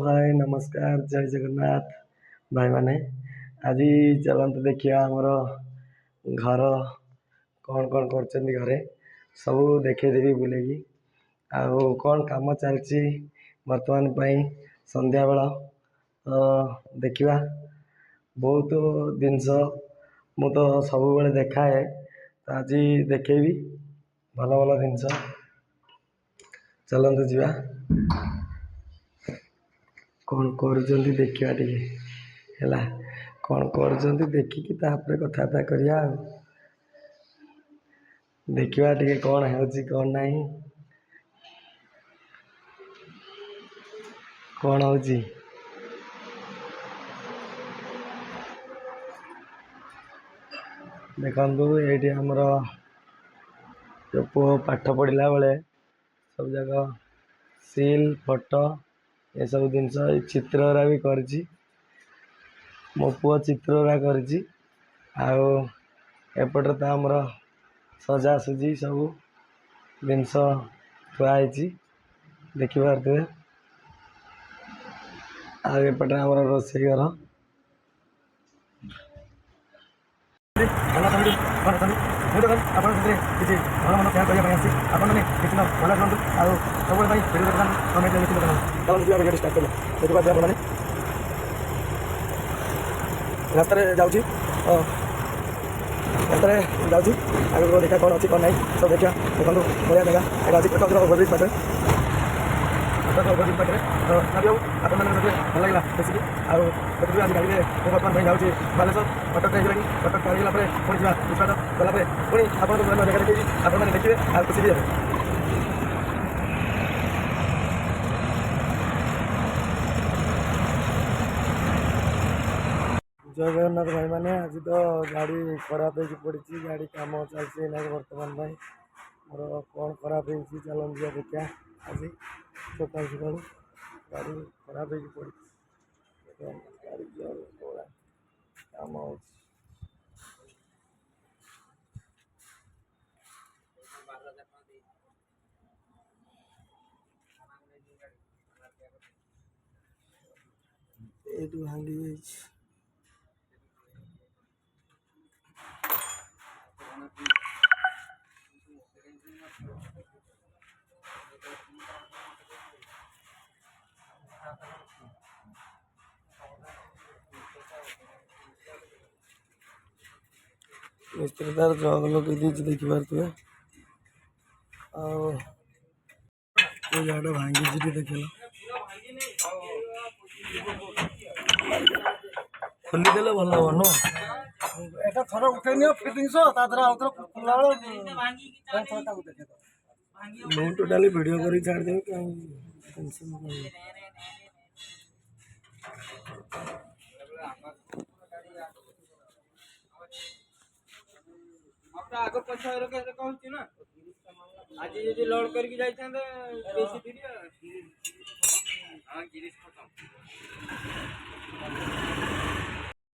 हाय नमस्कार जय जगन्नाथ भाई माने आज चलते देखिए आमर घर कौन कौन कर घरे सब देखेदेवी बुलेगी आउ कौन काम चलती वर्तमान संध्या बेला तो देखा बहुत जिनस मु तो सब देखाए तो आज देखेबी भल भल जिनस चलते जा कौन कर देखा टे है कौन कर देखिकी कथबार्ता करिया देखा टे कौन हो कौन नहीं कौन हो देखु ये आमर जो पु पाठ पढ़ला बेले सब जगह सील फोटो ये सब जिनस चित्ररा भी कर मो पुओ चित्ररा कर एपटे तो आमर सजासुजी सब जिनस थुआई देखिपे आएपटे आम रोसे घर किसी भल मन क्या करने आपने निश्चित भल करूँ और सब भिडियो कमेंट निश्चित भिडियो स्टार्ट करें देखिए रास्तार जाऊँगी रास्तार जाऊँगी आगे देखा कौन अच्छी कौन ना सब देखा देखो बढ़िया जगह यहाँ अच्छी कटक ओभरब्रिज पाटे कटक ओभरब्रिज पाटे तो भाई आप भल लगे बेसिक आज गाड़ी में बर्तमान जाऊँगी बालेश्वर कटक होगी कटक चढ़ीगला पुणी जा विश्वास गलापर पुणी आपको नया जगह देखिए आपने देखिए और खुशी भी हे जय जगन्नाथ भाई मैंने आज तो गाड़ी खराब हो पड़ी गाड़ी कम चलती ना बर्तमान मोर कौन खराब हो चलन जा देखा आज सकाल सकाल गाड़ी खराब हो पड़ी गाड़ी कम हो भांगी मिस्त्री तार जग लगे देखिपे गाड़ी भांगी देख खोलीदे भल हम नु एटा थर उठे नि फिटिंग्स आउथर खुला मैं टोटाली वीडियो कर छाड़ देवी कहीं टेंशन आग पछा कहूँ ना आज जी लोड करके जाते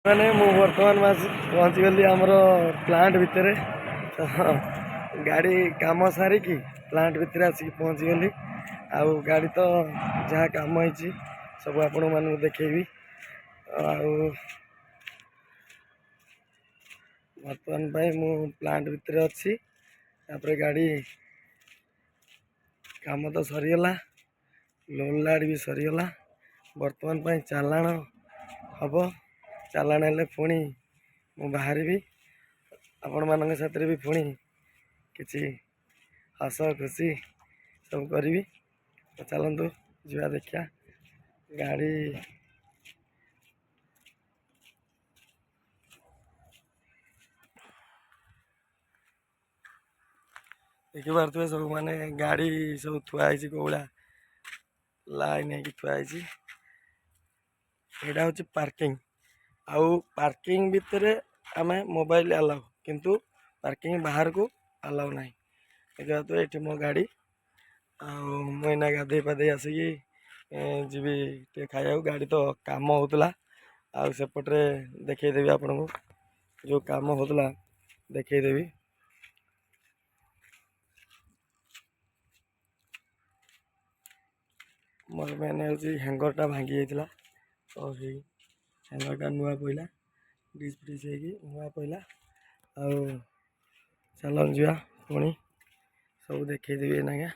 मैंने बर्तमान पहुँची गली आमर प्लांट भितर गाड़ी काम सारिकी प्लांट भितर आसिक पहुँची गली आउ गाड़ी तो जहाँ काम होती सब आपण मानू देखेबी बर्तमान मु प्लांट भितर अच्छी गाड़ी काम तो सरीगला लोन लाड भी सरीगला बर्तमान चालाण हम चालाण हेल्ले पुणी मु बाहर आपण मान साथ भी पुणी किसी हस खुशी सब करी तो चलतु जा देखा गाड़ी देखिपे सब माने गाड़ी सब थुआई कौड़ा लाइन है थुआई यहाँ हूँ पार्किंग आउ पार्किंग भितर आम मोबाइल अलाउ किंतु पार्किंग बाहर को अलाउ ना जेहेतु ये मो गाड़ी आईना गाधे पाधे आसिक जी टे खाया गाड़ी तो काम होता आसेपटे देखईदेवी आपन को जो काम होता देखईदेवी ମୋର ମେନ୍ ହେଉଛି ହ୍ୟାଙ୍ଗର୍ଟା ଭାଙ୍ଗି ଯାଇଥିଲା, ତ ସେଇ ହ୍ୟାଙ୍ଗର୍ଟା ନୂଆ ପଇଲା, ଡିସ୍ ଫ୍ରିଜ୍ ହେଇକି ନୂଆ ପଇଲା। ଆଉ ଚାଲନ୍ତୁ ଯିବା ପୁଣି ସବୁ ଦେଖେଇଦେବି ଏଇନାକେ।